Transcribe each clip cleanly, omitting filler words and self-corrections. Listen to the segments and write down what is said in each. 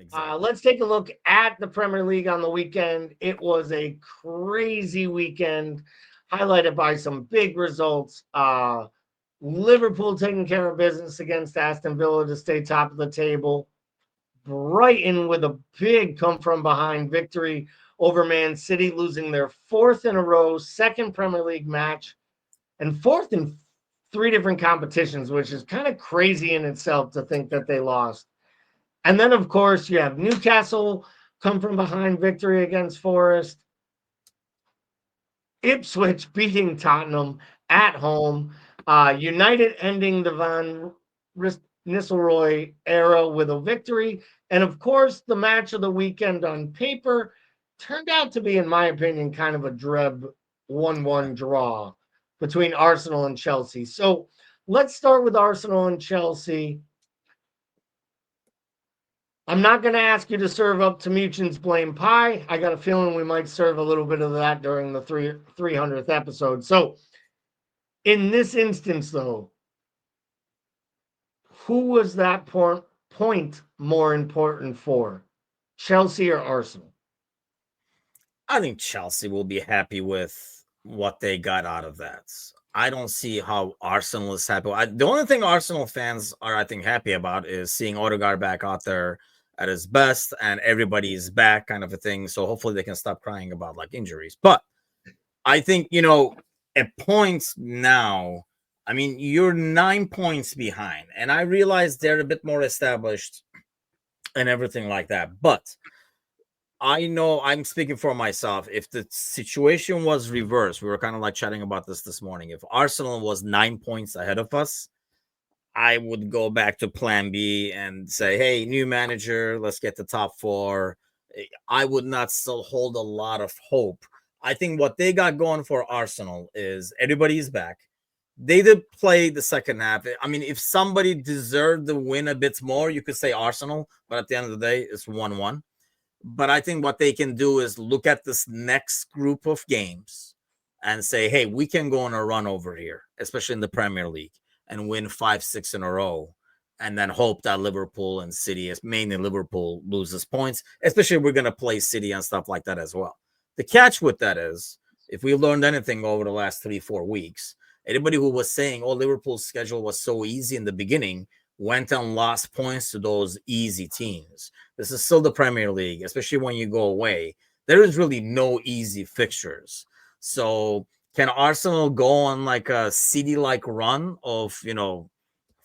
Exactly. Let's take a look at the Premier League on the weekend. It was a crazy weekend, highlighted by some big results. Liverpool taking care of business against Aston Villa to stay top of the table. Brighton with a big come from behind victory over Man City, losing their fourth in a row, second Premier League match, and fourth in three different competitions, which is kind of crazy in itself to think that they lost. And then, of course, you have Newcastle come from behind victory against Forest, Ipswich beating Tottenham at home, United ending the Van Nistelrooy era with a victory. And of course, the match of the weekend on paper turned out to be, in my opinion, kind of a dreb 1-1 draw between Arsenal and Chelsea. So let's start with Arsenal and Chelsea. I'm not going to ask you to serve up Timucin's blame pie. I got a feeling we might serve a little bit of that during the 300th episode. So, in this instance, though, who was that point more important for, Chelsea or Arsenal? I think Chelsea will be happy with what they got out of that. I don't see how Arsenal is happy. The only thing Arsenal fans are, I think, happy about is seeing Odegaard back out there at his best and everybody is back, kind of a thing. So hopefully they can stop crying about like injuries. But I think, at points now, I mean, you're 9 points behind, and I realize they're a bit more established and everything like that. But I know I'm speaking for myself. If the situation was reversed, we were kind of like chatting about this morning. If Arsenal was 9 points ahead of us, I would go back to plan B and say, hey, new manager, let's get the top four. I would not still hold a lot of hope. I think what they got going for Arsenal is everybody's back. They did play the second half. I mean, if somebody deserved the win a bit more, you could say Arsenal, but at the end of the day, it's 1-1. But I think what they can do is look at this next group of games and say, hey, we can go on a run over here, especially in the Premier League, and win 5-6 in a row, and then hope that Liverpool and City, mainly Liverpool, loses points, especially if we're going to play City and stuff like that as well. The catch with that is, if we learned anything over the last 3-4 weeks, anybody who was saying, oh, Liverpool's schedule was so easy in the beginning went and lost points to those easy teams. This is still the Premier League, especially when you go away. There is really no easy fixtures. So can Arsenal go on like a City-like run of,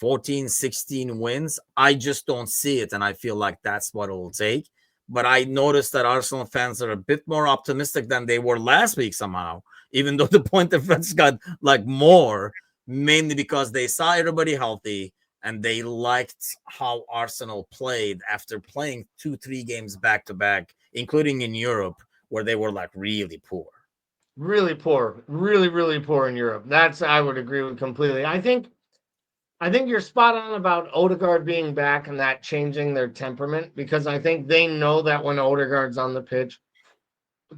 14, 16 wins? I just don't see it, and I feel like that's what it will take. But I noticed that Arsenal fans are a bit more optimistic than they were last week somehow, even though the point difference got like more, mainly because they saw everybody healthy and they liked how Arsenal played after playing 2-3 games back to back, including in Europe, where they were like really poor. Really poor, really, really poor in Europe. That's, I would agree with completely. I think you're spot on about Odegaard being back and that changing their temperament, because I think they know that when Odegaard's on the pitch,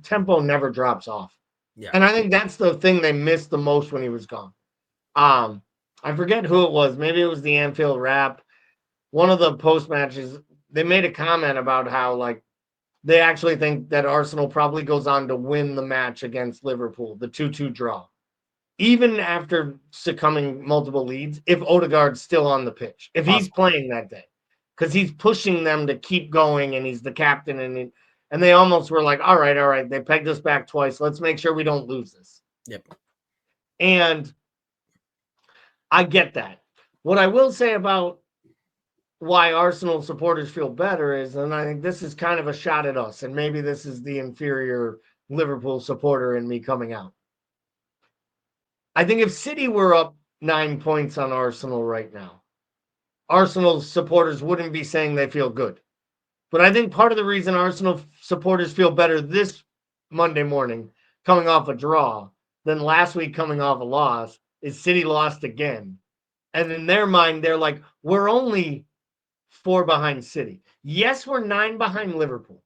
tempo never drops off. Yeah. And I think that's the thing they missed the most when he was gone. I forget who it was. Maybe it was the Anfield Rap. One of the post matches, they made a comment about how like they actually think that Arsenal probably goes on to win the match against Liverpool, the 2-2 draw, even after succumbing multiple leads, if Odegaard's still on the pitch, if he's playing that day, because he's pushing them to keep going and he's the captain. And they almost were like, all right, they pegged us back twice. Let's make sure we don't lose this. Yep. And I get that. What I will say about why Arsenal supporters feel better is, and I think this is kind of a shot at us, and maybe this is the inferior Liverpool supporter in me coming out. I think if City were up 9 points on Arsenal right now, Arsenal supporters wouldn't be saying they feel good. But I think part of the reason Arsenal supporters feel better this Monday morning coming off a draw than last week coming off a loss is City lost again. And in their mind, they're like, we're only 4 behind City. Yes, we're 9 behind Liverpool,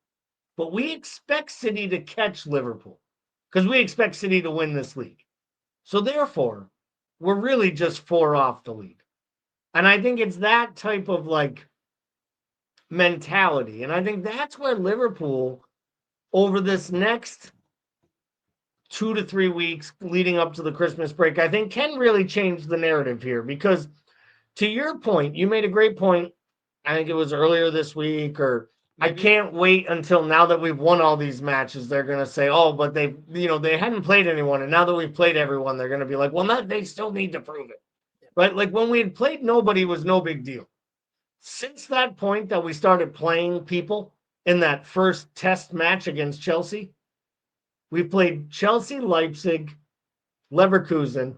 but we expect City to catch Liverpool because we expect City to win this league. So therefore, we're really just 4 off the lead. And I think it's that type of like mentality. And I think that's where Liverpool, over this next 2 to 3 weeks leading up to the Christmas break, I think can really change the narrative here. Because to your point, you made a great point. I think it was earlier this week, or I Maybe. can't wait until now that we've won all these matches. They're going to say, oh, but they hadn't played anyone. And now that we've played everyone, they're going to be like, well, not, they still need to prove it. Right? Like when we had played nobody, it was no big deal. Since that point that we started playing people in that first test match against Chelsea, we played Chelsea, Leipzig, Leverkusen,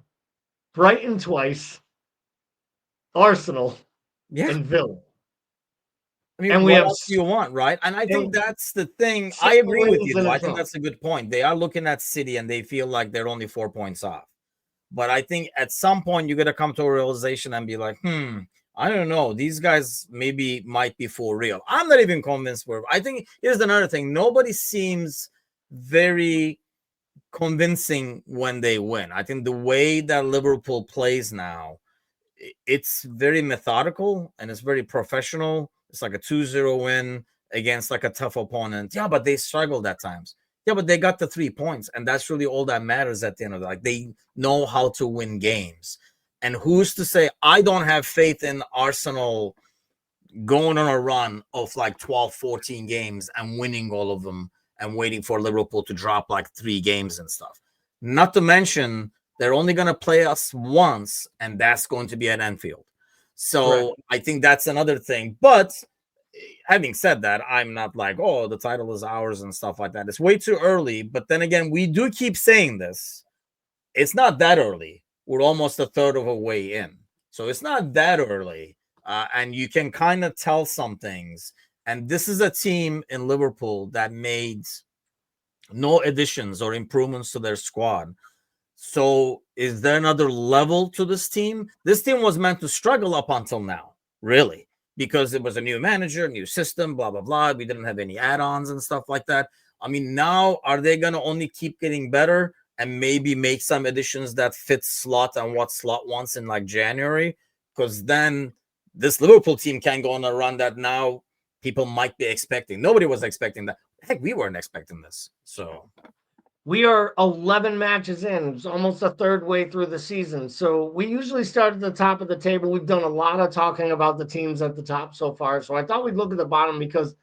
Brighton twice, Arsenal, Yeah. and Villa. I mean, And we what have else do you want, right? And I think that's the thing. I seven agree with wins you, and though. a I think draw. that's a good point. They are looking at City and they feel like they're only 4 points off. But I think at some point you got to come to a realization and be like, I don't know. These guys maybe might be for real. I'm not even convinced I think here's another thing. Nobody seems very convincing when they win. I think the way that Liverpool plays now, it's very methodical and it's very professional. It's like a 2-0 win against like a tough opponent. Yeah, but they struggled at times. Yeah, but they got the 3 points, and that's really all that matters at the end of the day. Like they know how to win games. And who's to say I don't have faith in Arsenal going on a run of like 12, 14 games and winning all of them and waiting for Liverpool to drop like 3 games and stuff. Not to mention, they're only going to play us once, and that's going to be at Anfield. Correct. So I think that's another thing. But having said that, I'm not like, oh, the title is ours and stuff like that. It's way too early. But then again, we do keep saying this. It's not that early. We're almost a third of a way in. So it's not that early. And you can kind of tell some things. And this is a team in Liverpool that made no additions or improvements to their squad. So is there another level to this team? This team was meant to struggle up until now, really, because it was a new manager, new system, blah, blah, blah. We didn't have any add-ons and stuff like that. I mean, now are they going to only keep getting better and maybe make some additions that fit Slot and what Slot wants in like January? Because then this Liverpool team can go on a run that now people might be expecting. Nobody was expecting that. Heck, we weren't expecting this. So We are 11 matches in. It's almost a third way through the season. So we usually start at the top of the table. We've done a lot of talking about the teams at the top so far. So I thought we'd look at the bottom because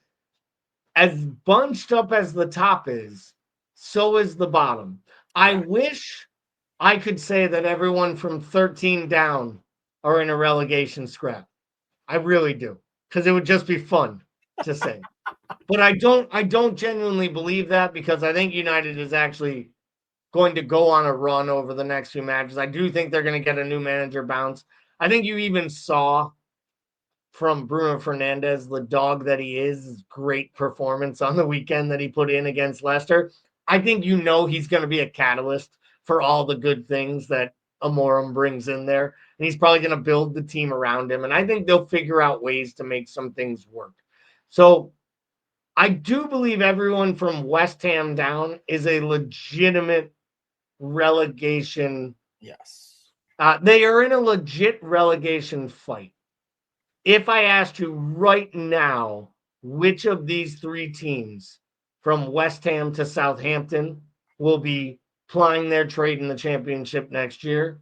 as bunched up as the top is, so is the bottom. I yeah. wish I could say that everyone from 13 down are in a relegation scrap. I really do. Because it would just be fun to say. But I don't genuinely believe that because I think United is actually going to go on a run over the next few matches. I do think they're going to get a new manager bounce. I think you even saw from Bruno Fernandes, the dog that he is, great performance on the weekend that he put in against Leicester. I think he's going to be a catalyst for all the good things that Amorim brings in there. And he's probably going to build the team around him. And I think they'll figure out ways to make some things work. So I do believe everyone from West Ham down is a legitimate relegation. Yes. They are in a legit relegation fight. If I asked you right now, which of these 3 teams from West Ham to Southampton will be plying their trade in the championship next year,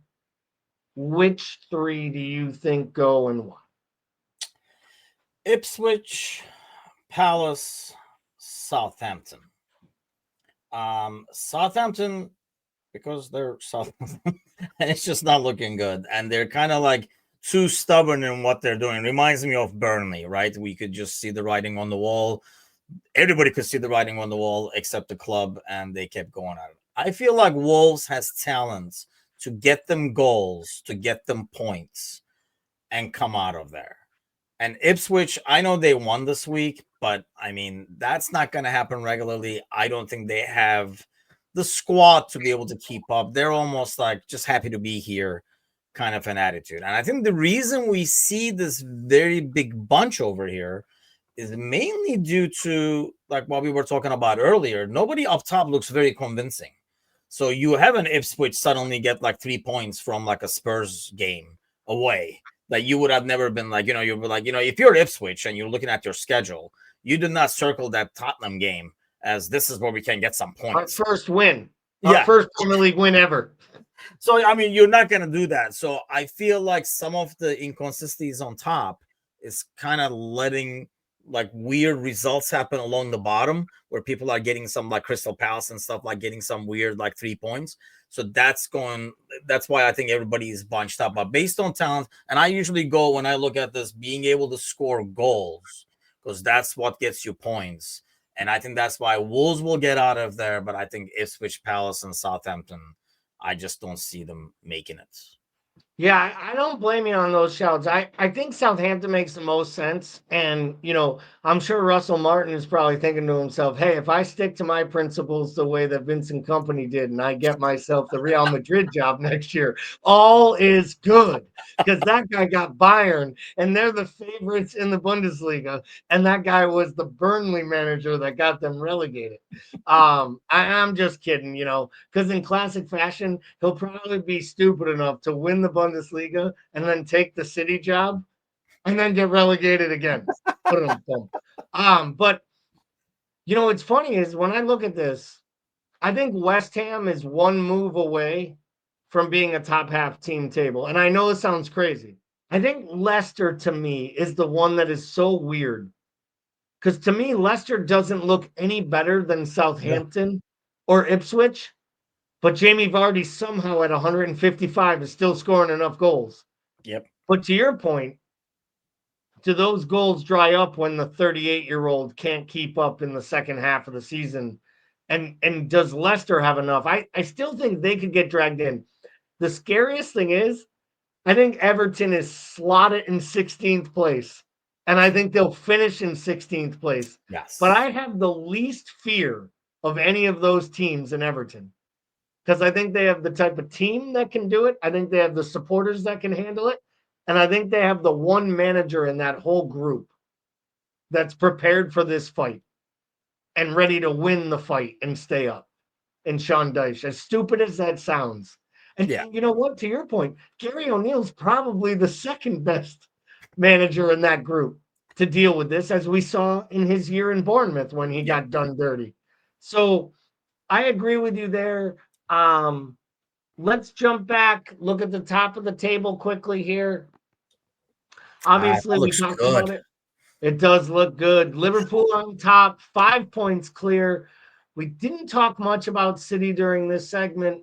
which 3 do you think go and why? Ipswich, Palace, Southampton. Southampton, because they're Southampton, and it's just not looking good. And they're kind of like too stubborn in what they're doing. Reminds me of Burnley, right? We could just see the writing on the wall. Everybody could see the writing on the wall except the club, and they kept going at it. I feel like Wolves has talent to get them goals, to get them points, and come out of there. And Ipswich, I know they won this week, but I mean, that's not going to happen regularly. I don't think they have the squad to be able to keep up. They're almost like just happy to be here kind of an attitude. And I think the reason we see this very big bunch over here is mainly due to like what we were talking about earlier. Nobody up top looks very convincing. So you have an Ipswich suddenly get like 3 points from like a Spurs game away. that you would have never been like, you were like, if you're Ipswich and you're looking at your schedule, you did not circle that Tottenham game as this is where we can get some Our points. first win, our Yeah. first Premier League win ever. So, I mean, you're not going to do that. So I feel like some of the inconsistencies on top is kind of letting like weird results happen along the bottom where people are getting some like Crystal Palace and stuff like getting some weird like 3 points. So that's why I think everybody is bunched up. But based on talent, and I usually go when I look at this, being able to score goals, because that's what gets you points. And I think that's why Wolves will get out of there. But I think Ipswich, Palace, and Southampton, I just don't see them making it. Yeah, I don't blame you on those shouts. I think Southampton makes the most sense. And, I'm sure Russell Martin is probably thinking to himself, hey, if I stick to my principles the way that Vincent Company did and I get myself the Real Madrid job next year, all is good. Because that guy got Bayern and they're the favorites in the Bundesliga. And that guy was the Burnley manager that got them relegated. I'm just kidding, because in classic fashion, he'll probably be stupid enough to win the Bundesliga and then take the City job and then get relegated again. But what's funny is when I look at this, I think West Ham is one move away from being a top half team table. And I know this sounds crazy. I think Leicester to me is the one that is so weird. Because to me, Leicester doesn't look any better than Yeah. Southampton or Ipswich. But Jamie Vardy somehow at 155 is still scoring enough goals. Yep. But to your point, do those goals dry up when the 38-year-old can't keep up in the second half of the season? And does Leicester have enough? I still think they could get dragged in. The scariest thing is, I think Everton is slotted in 16th place. And I think they'll finish in 16th place. But Yes. I have the least fear of any of those teams in Everton because I think they have the type of team that can do it. I think they have the supporters that can handle it. And I think they have the one manager in that whole group that's prepared for this fight and ready to win the fight and stay up. And Sean Dyche, as stupid as that sounds. And, Yeah. and you know what? To your point, Gary O'Neill's probably the second best manager in that group to deal with this, as we saw in his year in Bournemouth when he Yep. got done dirty. So I agree with you there. Um, let's jump back, look at the top of the table quickly here. That Obviously, we looks talked about good. it. It does look good. Liverpool on top, 5 points clear. We didn't talk much about City during this segment.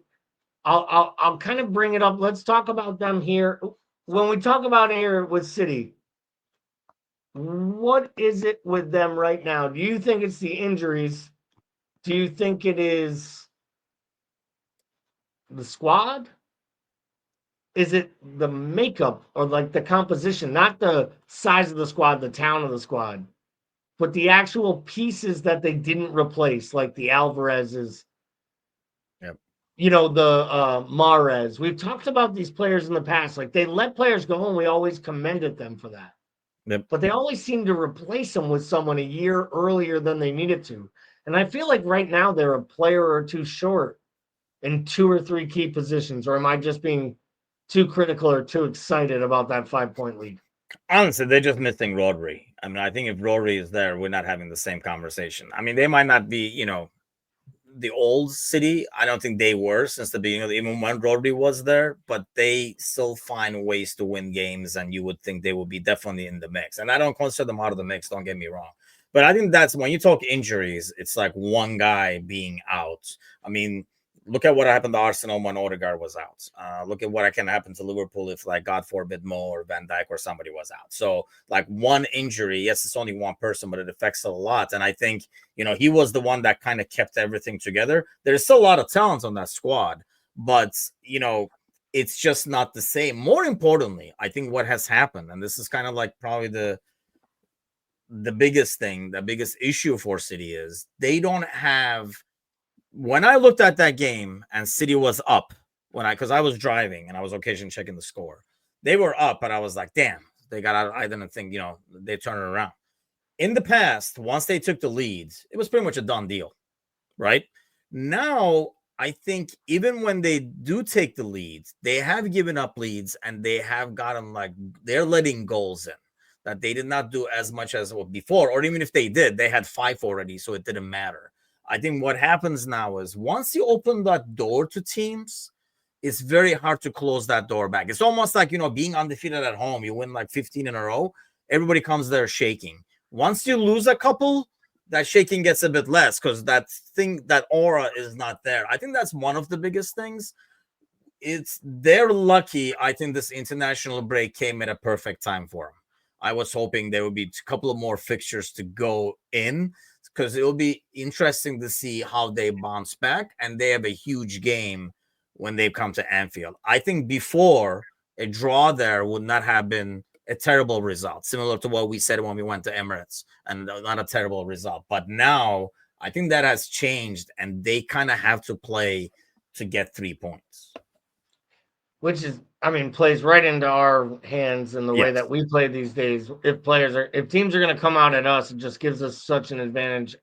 I'll kind of bring it up. Let's talk about them here. When we talk about here with City, what is it with them right now? Do you think it's the injuries? Do you think it is the squad? Is it the makeup or like the composition, not the size of the squad, the talent of the squad, but the actual pieces that they didn't replace, like the Alvarez's, Yep. the Mahrez. We've talked about these players in the past. Like they let players go and we always commended them for that. Yep. But they always seem to replace them with someone a year earlier than they needed to. And I feel like right now they're a player or two short in two or three key positions. Or am I just being too critical or too excited about that 5 point lead? Honestly, they're just missing Rodri. I mean, I think if Rodri is there, we're not having the same conversation. I mean, they might not be, the old City. I don't think they were since the beginning of even when Rodri was there, but they still find ways to win games, and you would think they would be definitely in the mix. And I don't consider them out of the mix. Don't get me wrong, but I think that's when you talk injuries, it's like one guy being out. I mean, look at what happened to Arsenal when Odegaard was out. Look at what can happen to Liverpool if, like, God forbid, Mo or Van Dijk or somebody was out. So, like, one injury, yes, it's only one person, but it affects a lot. And I think, he was the one that kind of kept everything together. There's still a lot of talent on that squad, but, it's just not the same. More importantly, I think what has happened, and this is kind of like probably the biggest thing, the biggest issue for City is they don't have. When I looked at that game and City was up, because I was driving and I was occasionally checking the score, they were up, and I was like, damn, they got out. I didn't think they turned it around. In the past, once they took the lead, it was pretty much a done deal, right? Now I think even when they do take the leads, they have given up leads and they have gotten like they're letting goals in that they did not do as much as before, or even if they did, they had 5 already, so it didn't matter. I think what happens now is once you open that door to teams, it's very hard to close that door back. It's almost like, being undefeated at home. You win like 15 in a row, everybody comes there shaking. Once you lose a couple, that shaking gets a bit less because that aura is not there. I think that's one of the biggest things. They're lucky. I think this international break came at a perfect time for them. I was hoping there would be a couple of more fixtures to go in because it will be interesting to see how they bounce back, and they have a huge game when they come to Anfield. I think before, a draw there would not have been a terrible result, similar to what we said when we went to Emirates, and not a terrible result. But now I think that has changed, and they kind of have to play to get 3 points. Which is, I mean, plays right into our hands in the way Yes. that we play these days. If teams are going to come out at us, it just gives us such an advantage.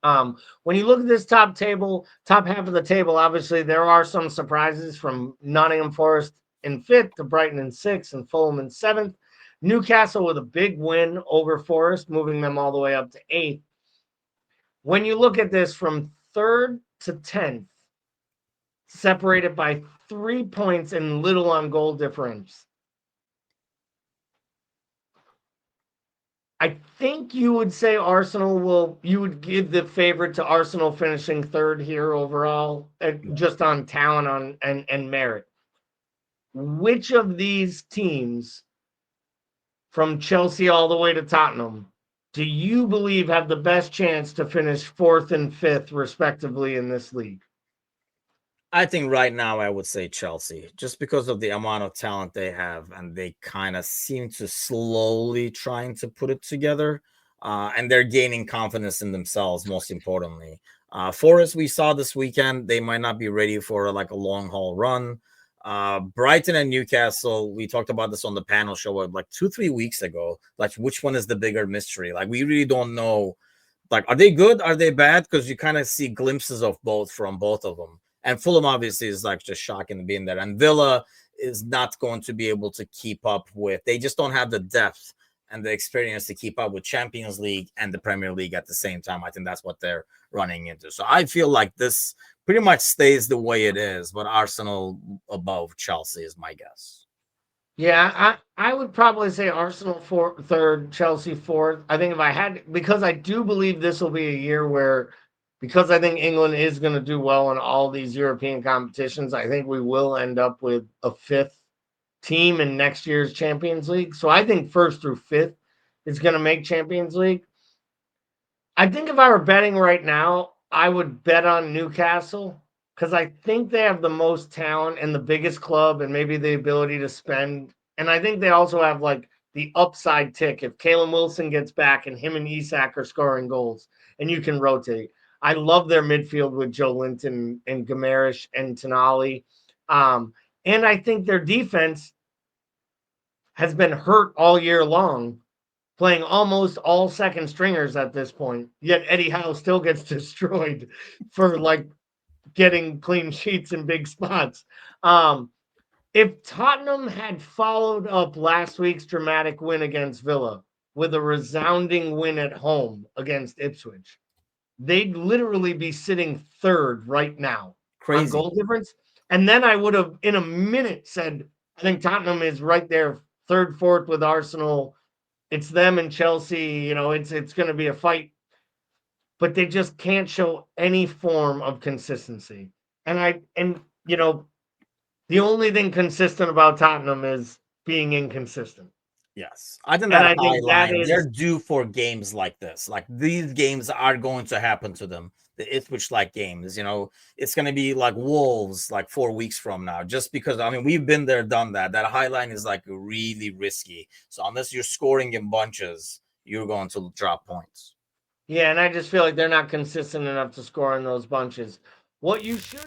When you look at this top half of the table, obviously there are some surprises from Nottingham Forest in 5th to Brighton in 6th and Fulham in 7th. Newcastle with a big win over Forest, moving them all the way up to 8th. When you look at this from 3rd to 10th, separated by 3 points and little on goal difference. I think you would say you would give the favorite to Arsenal finishing 3rd here overall, just on talent and merit. Which of these teams, from Chelsea all the way to Tottenham, do you believe have the best chance to finish 4th and 5th, respectively, in this league? I think right now I would say Chelsea, just because of the amount of talent they have, and they kind of seem to slowly trying to put it together, and they're gaining confidence in themselves. Most importantly, Forest we saw this weekend, they might not be ready for like a long haul run. Brighton and Newcastle, we talked about this on the panel show like 2-3 weeks ago. Like, which one is the bigger mystery? Like, we really don't know. Like, are they good? Are they bad? Because you kind of see glimpses of both from both of them. And Fulham obviously is like just shocking to be in there. And Villa is not going to be able to keep up with. They just don't have the depth and the experience to keep up with Champions League and the Premier League at the same time. I think that's what they're running into. So I feel like this pretty much stays the way it is, but Arsenal above Chelsea is my guess. Yeah, I would probably say Arsenal 3rd, Chelsea 4th. I think if I had, because I do believe this will be a year where, because I think England is going to do well in all these European competitions, I think we will end up with a 5th team in next year's Champions League. So I think 1st through 5th is going to make Champions League. I think if I were betting right now, I would bet on Newcastle because I think they have the most talent and the biggest club and maybe the ability to spend. And I think they also have like the upside tick. If Kalen Wilson gets back and him and Isak are scoring goals and you can rotate. I love their midfield with Joe Linton and Gamarish and Tonali. And I think their defense has been hurt all year long, playing almost all second stringers at this point. Yet Eddie Howe still gets destroyed for like getting clean sheets in big spots. If Tottenham had followed up last week's dramatic win against Villa with a resounding win at home against Ipswich, they'd literally be sitting 3rd right now on Crazy. goal difference. And then I would have, in a minute, said, I think Tottenham is right there, 3rd, 4th with Arsenal. It's them and Chelsea. It's going to be a fight, but they just can't show any form of consistency. And the only thing consistent about Tottenham is being inconsistent. Yes. I think And that I high think that line, they're is, due for games like this. Like, these games are going to happen to them. The Ipswich like games, it's going to be like Wolves like 4 weeks from now, just because, I mean, we've been there, done that. That high line is like really risky. So unless you're scoring in bunches, you're going to drop points. yeah, and I just feel like they're not consistent enough to score in those bunches. What you should